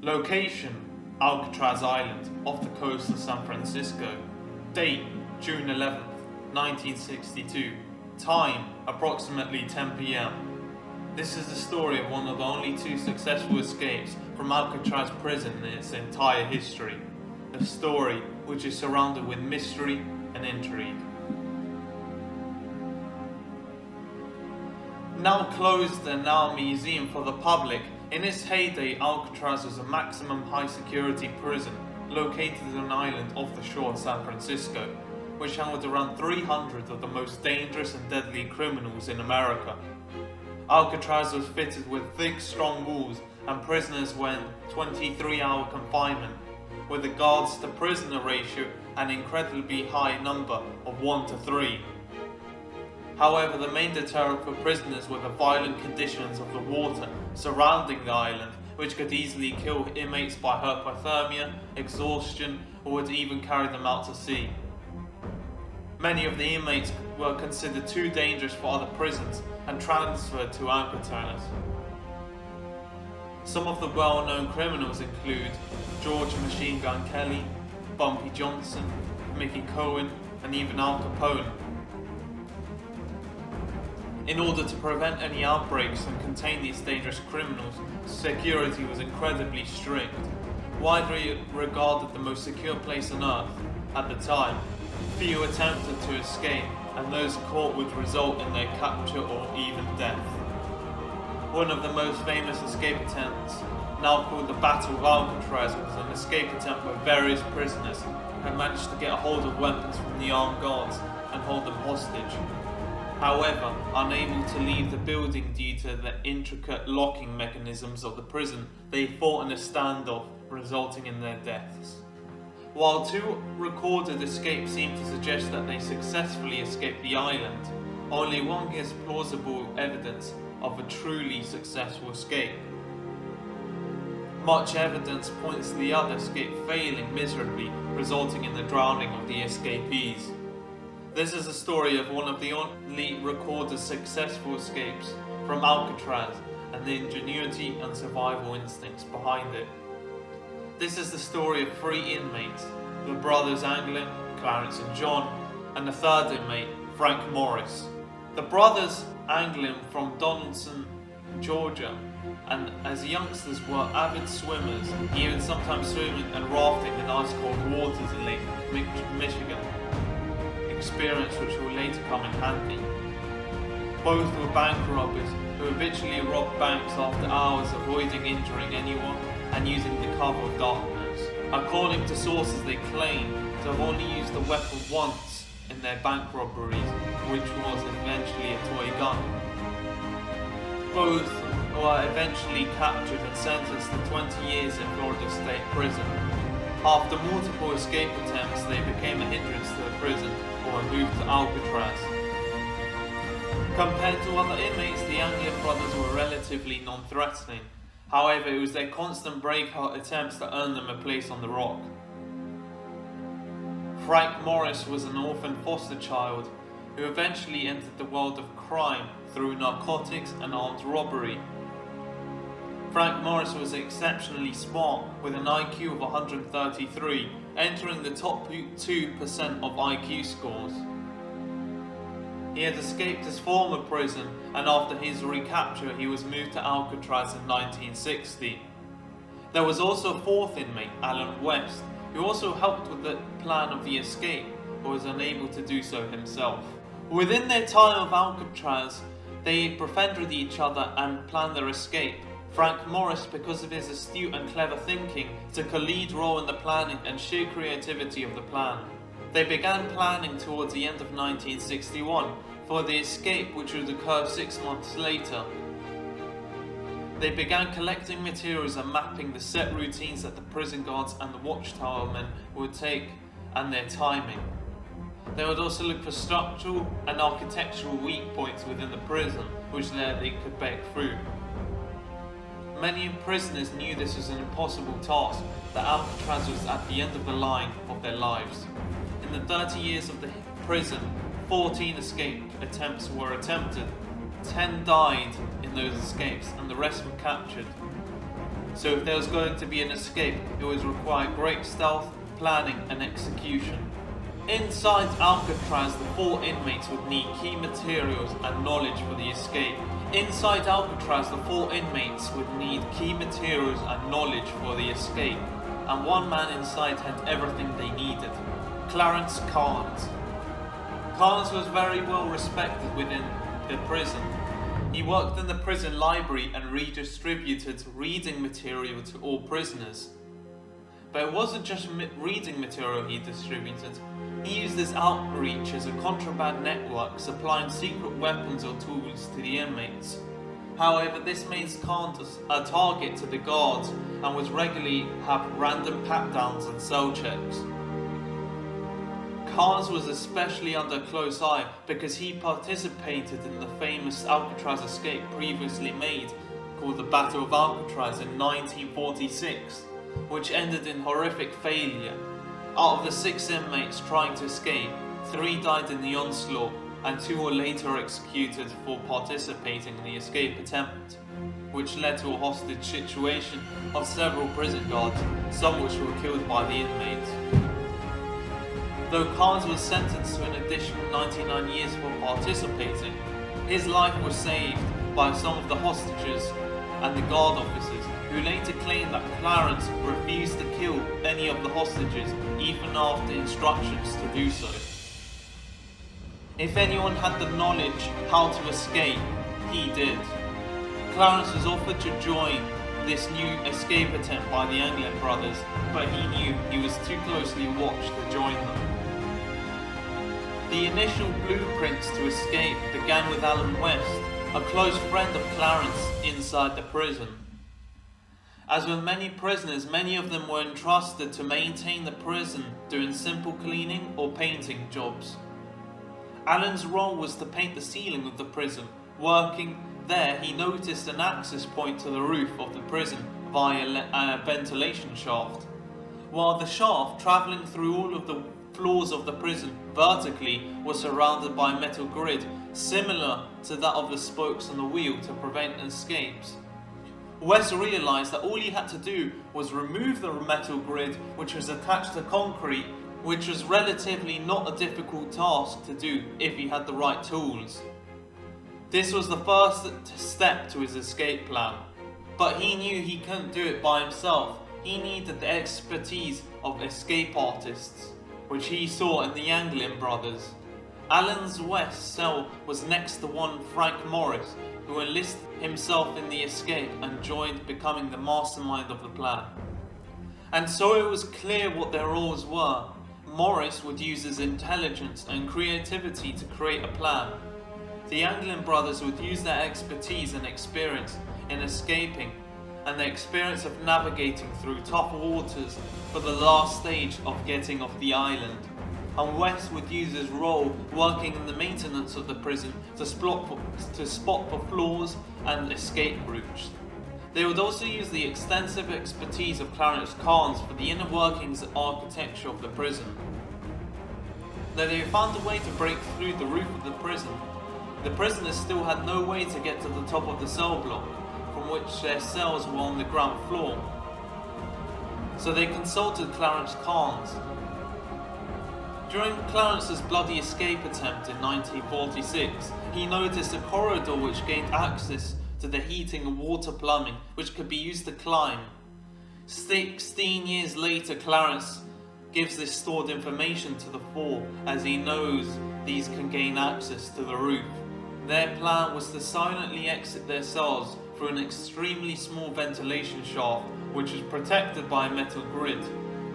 Location: Alcatraz Island, off the coast of San Francisco. Date: June 11th, 1962. Time: approximately 10 p.m. This is the story of one of the only two successful escapes from Alcatraz prison in its entire history. A story which is surrounded with mystery and intrigue. Now closed and now a museum for the public, in its heyday Alcatraz was a maximum high security prison located on an island off the shore of San Francisco, which housed around 300 of the most dangerous and deadly criminals in America. Alcatraz was fitted with thick, strong walls, and prisoners were in 23-hour confinement, with the guards to prisoner ratio an incredibly high number of 1 to 3. However, the main deterrent for prisoners were the violent conditions of the water surrounding the island, which could easily kill inmates by hypothermia, exhaustion, or would even carry them out to sea. Many of the inmates were considered too dangerous for other prisons and transferred to Alcatraz. Some of the well-known criminals include George Machine Gun Kelly, Bumpy Johnson, Mickey Cohen, and even Al Capone. In order to prevent any outbreaks and contain these dangerous criminals, security was incredibly strict. Widely regarded the most secure place on earth at the time, few attempted to escape, and those caught would result in their capture or even death. One of the most famous escape attempts, now called the Battle of Alcatraz, was an escape attempt where various prisoners had managed to get a hold of weapons from the armed guards and hold them hostage. However, unable to leave the building due to the intricate locking mechanisms of the prison, they fought in a standoff, resulting in their deaths. While two recorded escapes seem to suggest that they successfully escaped the island, only one gives plausible evidence of a truly successful escape. Much evidence points to the other escape failing miserably, resulting in the drowning of the escapees. This is a story of one of the only recorded successful escapes from Alcatraz and the ingenuity and survival instincts behind it. This is the story of three inmates, the brothers Anglin, Clarence and John, and the third inmate, Frank Morris. The brothers Anglin from Donaldson, Georgia, and as youngsters were avid swimmers, even sometimes swimming and rafting in ice-cold waters in Lake Michigan. Experience which will later come in handy. Both were bank robbers who habitually robbed banks after hours, avoiding injuring anyone and using the cover of darkness. According to sources, they claim to have only used the weapon once in their bank robberies, which was eventually a toy gun. Both were eventually captured and sentenced to 20 years in Florida State Prison. After multiple escape attempts, they became a hindrance to the prison or were moved to Alcatraz. Compared to other inmates, the Anglin brothers were relatively non-threatening. However, it was their constant breakout attempts that earned them a place on the rock. Frank Morris was an orphan foster child who eventually entered the world of crime through narcotics and armed robbery. Frank Morris was exceptionally smart, with an IQ of 133, entering the top 2% of IQ scores. He had escaped his former prison, and after his recapture he was moved to Alcatraz in 1960. There was also a fourth inmate, Alan West, who also helped with the plan of the escape, but was unable to do so himself. Within their time of Alcatraz, they befriended each other and planned their escape. Frank Morris, because of his astute and clever thinking, took a lead role in the planning and sheer creativity of the plan. They began planning towards the end of 1961 for the escape, which would occur 6 months later. They began collecting materials and mapping the set routines that the prison guards and the watchtower men would take and their timing. They would also look for structural and architectural weak points within the prison, which they could break through. Many prisoners knew this was an impossible task, that Alcatraz was at the end of the line of their lives. In the 30 years of the prison, 14 escape attempts were attempted. 10 died in those escapes and the rest were captured. so if there was going to be an escape, it would require great stealth, planning and execution. Inside Alcatraz, the 4 inmates would need key materials and knowledge for the escape. Inside Alcatraz, the 4 inmates would need key materials and knowledge for the escape, and one man inside had everything they needed: Clarence Carnes. Carnes was very well respected within the prison. He worked in the prison library and redistributed reading material to all prisoners. But it wasn't just reading material he distributed. He used his outreach as a contraband network, supplying secret weapons or tools to the inmates. However, this made Carnes a target to the guards and would regularly have random pat-downs and cell checks. Carnes was especially under close eye because he participated in the famous Alcatraz escape previously made, called the Battle of Alcatraz in 1946, which ended in horrific failure. Out of the 6 inmates trying to escape, 3 died in the onslaught and 2 were later executed for participating in the escape attempt, which led to a hostage situation of several prison guards, some which were killed by the inmates. Though Carnes was sentenced to an additional 99 years for participating, his life was saved by some of the hostages and the guard officers, who later claimed that Clarence refused to kill any of the hostages even after instructions to do so. If anyone had the knowledge how to escape, he did. Clarence was offered to join this new escape attempt by the Anglin brothers, but he knew he was too closely watched to join them. The initial blueprints to escape began with Alan West, a close friend of Clarence inside the prison. As with many prisoners, many of them were entrusted to maintain the prison, doing simple cleaning or painting jobs. Alan's role was to paint the ceiling of the prison. Working there, he noticed an access point to the roof of the prison via a ventilation shaft. While the shaft, travelling through all of the floors of the prison vertically, was surrounded by a metal grid similar to that of the spokes on the wheel to prevent escapes. West realised that all he had to do was remove the metal grid, which was attached to concrete, which was relatively not a difficult task to do if he had the right tools. This was the first step to his escape plan, but he knew he couldn't do it by himself. He needed the expertise of escape artists, which he saw in the Anglin brothers. Alan's West cell was next to one Frank Morris, who enlisted himself in the escape and joined, becoming the mastermind of the plan. And so it was clear what their roles were. Morris would use his intelligence and creativity to create a plan. The Anglin brothers would use their expertise and experience in escaping, and the experience of navigating through tough waters for the last stage of getting off the island. And West would use his role working in the maintenance of the prison to spot for flaws and escape routes. They would also use the extensive expertise of Clarence Carnes for the inner workings and architecture of the prison. Though they found a way to break through the roof of the prisoners still had no way to get to the top of the cell block, from which their cells were on the ground floor. So they consulted Clarence Carnes. During Clarence's bloody escape attempt in 1946, he noticed a corridor which gained access to the heating and water plumbing, which could be used to climb. 16 years later, Clarence gives this stored information to the 4, as he knows these can gain access to the roof. Their plan was to silently exit their cells through an extremely small ventilation shaft, which was protected by a metal grid,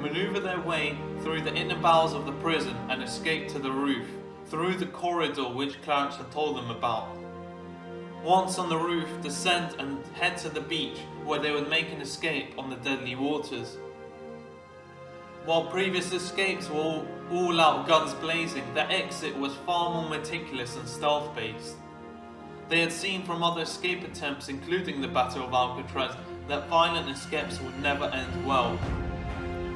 maneuver their way through the inner bowels of the prison and escape to the roof, through the corridor which Clarence had told them about. Once on the roof, descend and head to the beach, where they would make an escape on the deadly waters. While previous escapes were all out guns blazing, their exit was far more meticulous and stealth-based. They had seen from other escape attempts, including the Battle of Alcatraz, that violent escapes would never end well.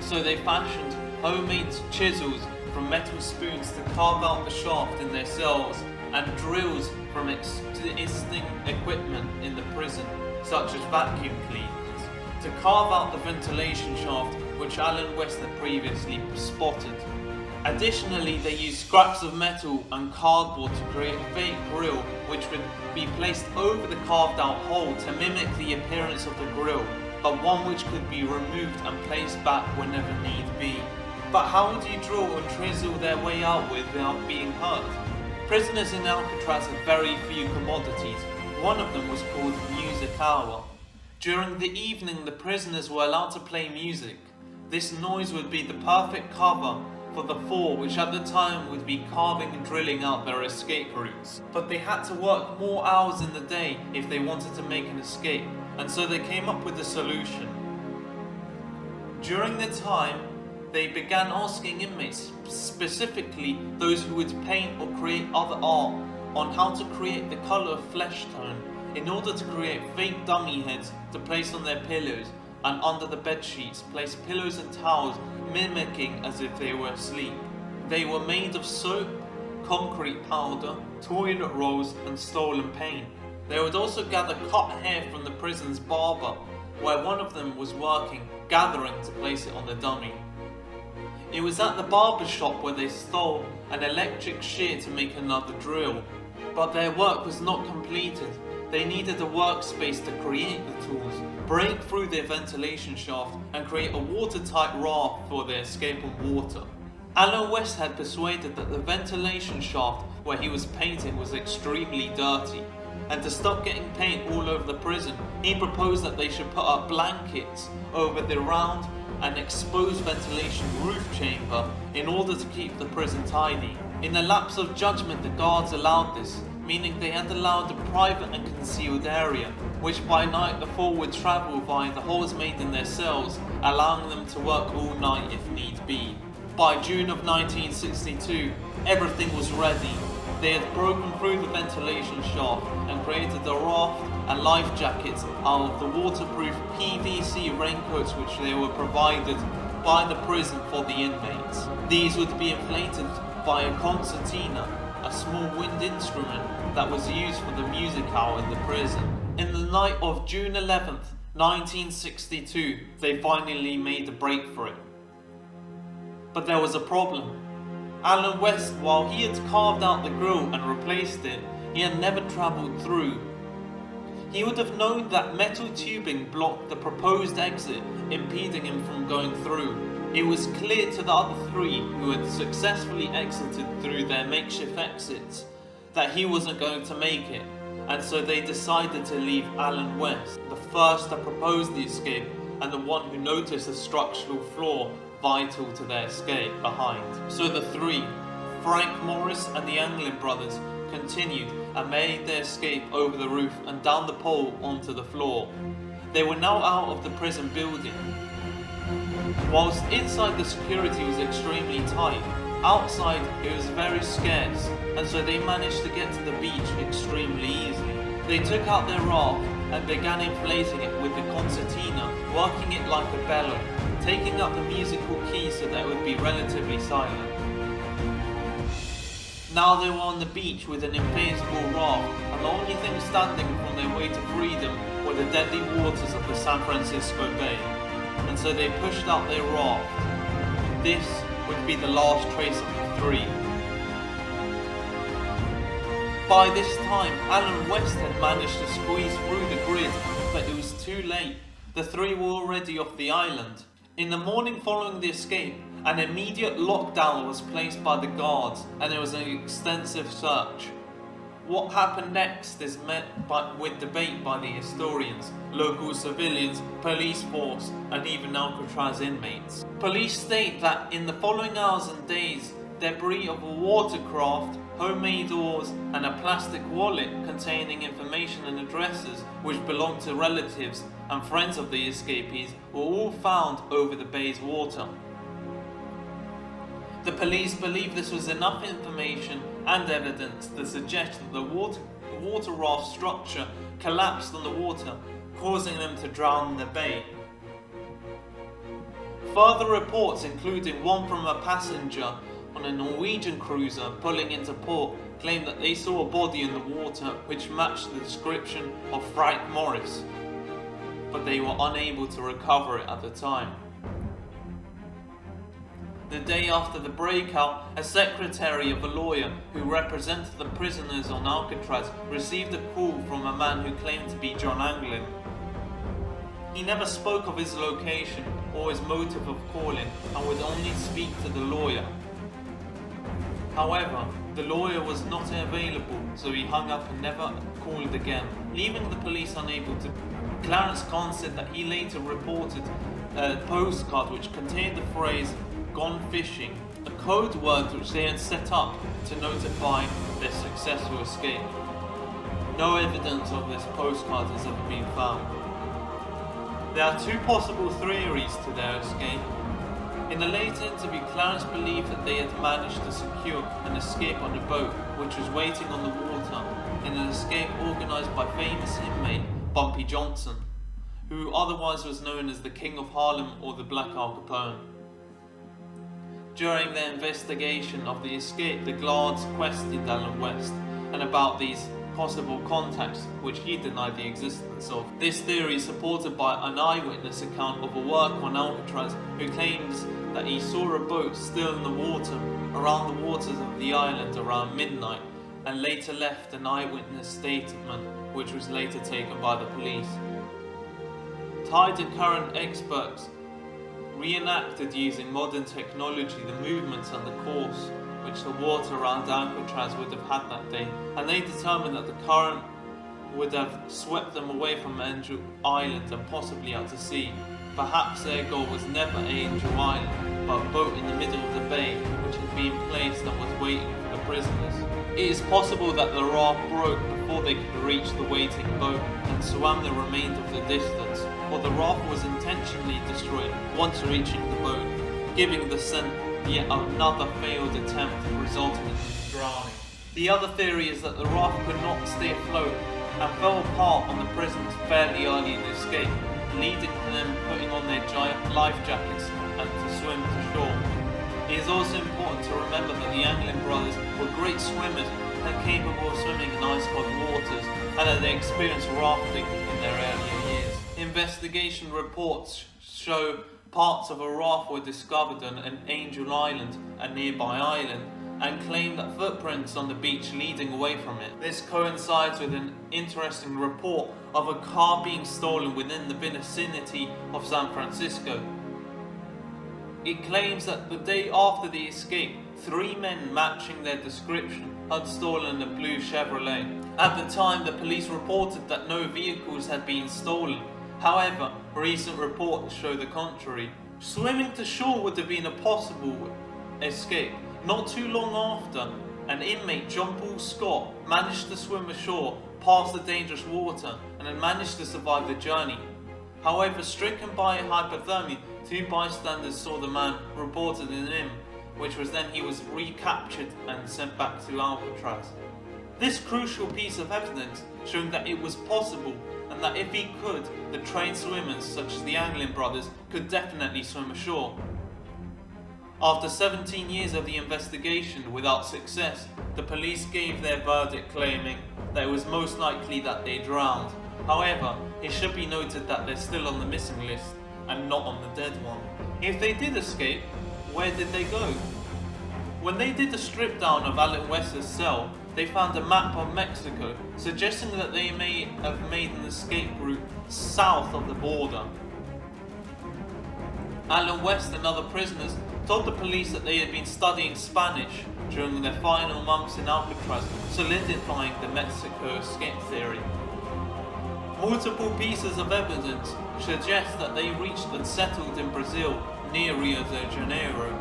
So they fashioned homemade chisels from metal spoons to carve out the shaft in their cells, and drills from existing equipment in the prison, such as vacuum cleaners, to carve out the ventilation shaft which Alan West had previously spotted. Additionally, they used scraps of metal and cardboard to create a fake grill which would be placed over the carved out hole to mimic the appearance of the grill, but one which could be removed and placed back whenever need be. But how would you drill and chisel their way out without being hurt? Prisoners in Alcatraz had very few commodities. One of them was called Music Hour. During the evening, the prisoners were allowed to play music. This noise would be the perfect cover for the four, which at the time would be carving and drilling out their escape routes. But they had to work more hours in the day if they wanted to make an escape, and so they came up with a solution. During the time, they began asking inmates, specifically those who would paint or create other art, on how to create the colour of flesh tone in order to create fake dummy heads to place on their pillows, and under the bed sheets place pillows and towels mimicking as if they were asleep. They were made of soap, concrete powder, toilet rolls and stolen paint. They would also gather cut hair from the prison's barber, where one of them was working, gathering to place it on the dummy. It was at the barber shop where they stole an electric shear to make another drill, but their work was not completed. They needed a workspace to create the tools, break through their ventilation shaft and create a watertight raft for their escape on water. Alan West had persuaded that the ventilation shaft where he was painting was extremely dirty, and to stop getting paint all over the prison, he proposed that they should put up blankets over the round and exposed ventilation roof chamber in order to keep the prison tidy. In the lapse of judgment, the guards allowed this, meaning they had allowed a private and concealed area, which by night the four would travel via the holes made in their cells, allowing them to work all night if need be. By June of 1962, everything was ready. They had broken through the ventilation shaft and created a raft and life jackets out of the waterproof PVC raincoats which they were provided by the prison for the inmates. These would be inflated by a concertina, a small wind instrument that was used for the music hour in the prison. In the night of June 11th, 1962, they finally made a break for it. But there was a problem. Alan West, while he had carved out the grill and replaced it, he had never travelled through. He would have known that metal tubing blocked the proposed exit, impeding him from going through. It was clear to the other three, who had successfully exited through their makeshift exits, that he wasn't going to make it, and so they decided to leave Alan West, the first to propose the escape and the one who noticed a structural flaw vital to their escape, behind. So the three, Frank Morris and the Anglin brothers, continued and made their escape over the roof and down the pole onto the floor. They were now out of the prison building. Whilst inside the security was extremely tight, outside it was very scarce, and so they managed to get to the beach extremely easily. They took out their raft and began inflating it with the concertina, working it like a bellow, taking up the musical key so that it would be relatively silent. Now they were on the beach with an inflatable raft, and the only thing standing from their way to freedom were the deadly waters of the San Francisco Bay. And so they pushed out their raft. This would be the last trace of the three. By this time, Alan West had managed to squeeze through the grid, but it was too late. The three were already off the island. In the morning following the escape, an immediate lockdown was placed by the guards, and there was an extensive search. What happened next is met with debate by the historians, local civilians, police force, and even Alcatraz inmates. Police state that in the following hours and days, debris of a watercraft, homemade oars, and a plastic wallet containing information and addresses which belonged to relatives and friends of the escapees were all found over the bay's water. The police believe this was enough information and evidence to suggest that the water raft structure collapsed on the water, causing them to drown in the bay. Further reports, including one from a passenger on a Norwegian cruiser pulling into port, claim that they saw a body in the water which matched the description of Frank Morris. but they were unable to recover it at the time. The day after the breakout, a secretary of a lawyer who represented the prisoners on Alcatraz received a call from a man who claimed to be John Anglin. He never spoke of his location or his motive of calling and would only speak to the lawyer. However, the lawyer was not available, so he hung up and never called again, leaving the police unable to. Clarence Kahn said that he later reported a postcard which contained the phrase "gone fishing," a code word which they had set up to notify their successful escape. No evidence of this postcard has ever been found. There are two possible theories to their escape. In a later interview, Clarence believed that they had managed to secure an escape on a boat which was waiting on the water in an escape organised by famous inmate Bumpy Johnson, who otherwise was known as the King of Harlem or the Black Al Capone. During their investigation of the escape, the guards questioned Allen West and about these possible contacts, which he denied the existence of. This theory is supported by an eyewitness account of a worker on Alcatraz who claims that he saw a boat still in the water around the waters of the island around midnight, and later left an eyewitness statement which was later taken by the police. Tide and current experts reenacted using modern technology the movements and the course which the water around Alcatraz would have had that day, and they determined that the current would have swept them away from Angel Island and possibly out to sea. Perhaps their goal was never Angel Island, but a boat in the middle of the bay which had been placed and was waiting for the prisoners. It is possible that the raft broke before they could reach the waiting boat and swam the remainder of the distance, or the raft was intentionally destroyed once reaching the boat, giving the scent yet another failed attempt resulting in drowning. The other theory is that the raft could not stay afloat and fell apart on the prisoners fairly early in the escape, leading to them putting on their giant life jackets and to swim to shore. It is also important to remember that the Anglin brothers were great swimmers and capable of swimming in ice-cold waters, and that they experienced rafting in their earlier years. Investigation reports show parts of a raft were discovered on an Angel Island, a nearby island, and claim that footprints on the beach leading away from it. This coincides with an interesting report of a car being stolen within the vicinity of San Francisco. It claims that the day after the escape, 3 men matching their description had stolen a blue Chevrolet. At the time, the police reported that no vehicles had been stolen. However, recent reports show the contrary. Swimming to shore would have been a possible escape. Not too long after, an inmate, John Paul Scott, managed to swim ashore past the dangerous water and had managed to survive the journey. However, stricken by hypothermia, 2 bystanders saw the man reported in him, which was then he was recaptured and sent back to Alcatraz. This crucial piece of evidence showing that it was possible, and that if he could, the trained swimmers such as the Anglin brothers could definitely swim ashore. After 17 years of the investigation without success, the police gave their verdict claiming that it was most likely that they drowned. However, it should be noted that they're still on the missing list and not on the dead one. If they did escape, where did they go? When they did a strip down of Allen West's cell, they found a map of Mexico, suggesting that they may have made an escape route south of the border. Allen West and other prisoners told the police that they had been studying Spanish during their final months in Alcatraz, solidifying the Mexico escape theory. Multiple pieces of evidence suggest that they reached and settled in Brazil near Rio de Janeiro.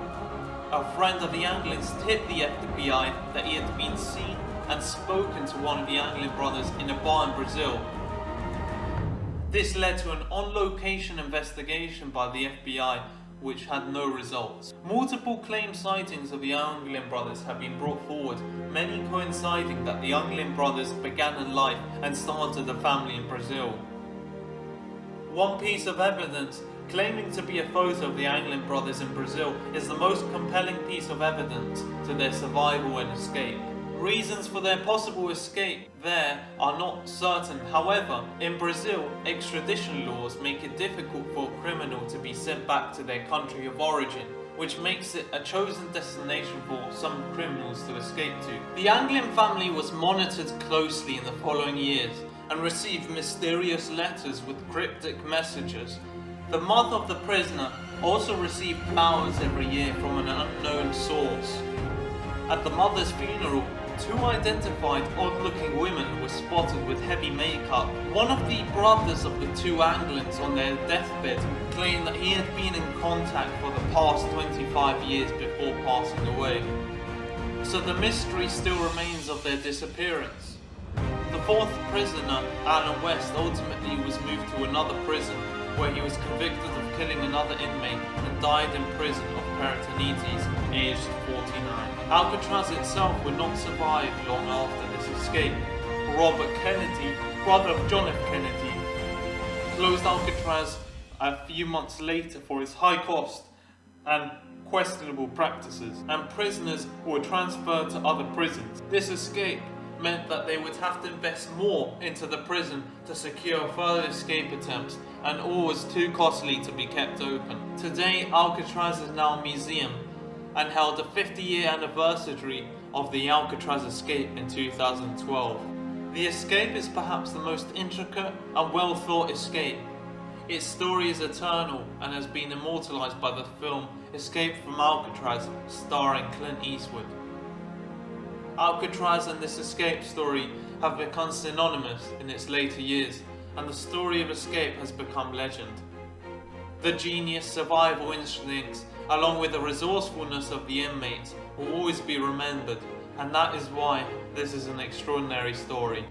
A friend of the Anglins tipped the FBI that he had been seen and spoken to one of the Anglin brothers in a bar in Brazil. This led to an on-location investigation by the FBI, which had no results. Multiple claimed sightings of the Anglin brothers have been brought forward, many coinciding that the Anglin brothers began a life and started a family in Brazil. One piece of evidence claiming to be a photo of the Anglin brothers in Brazil is the most compelling piece of evidence to their survival and escape. reasons for their possible escape there are not certain. However, in Brazil, extradition laws make it difficult for a criminal to be sent back to their country of origin, which makes it a chosen destination for some criminals to escape to. The Anglin family was monitored closely in the following years and received mysterious letters with cryptic messages. The mother of the prisoner also received flowers every year from an unknown source. At the mother's funeral, two identified odd-looking women were spotted with heavy makeup. One of the brothers of the two Anglins on their deathbed claimed that he had been in contact for the past 25 years before passing away. So the mystery still remains of their disappearance. The fourth prisoner, Alan West, ultimately was moved to another prison where he was convicted of killing another inmate and died in prison of peritonitis, aged 49. Alcatraz itself would not survive long after this escape. Robert Kennedy, brother of John F. Kennedy, closed Alcatraz a few months later for its high cost and questionable practices, and prisoners were transferred to other prisons. This escape meant that they would have to invest more into the prison to secure further escape attempts, and all was too costly to be kept open. Today, Alcatraz is now a museum and held the 50-year anniversary of the Alcatraz escape in 2012. The escape is perhaps the most intricate and well-thought escape. Its story is eternal and has been immortalized by the film Escape from Alcatraz, starring Clint Eastwood. Alcatraz and this escape story have become synonymous in its later years, and the story of escape has become legend. The genius survival instincts, along with the resourcefulness of the inmates, will always be remembered, and that is why this is an extraordinary story.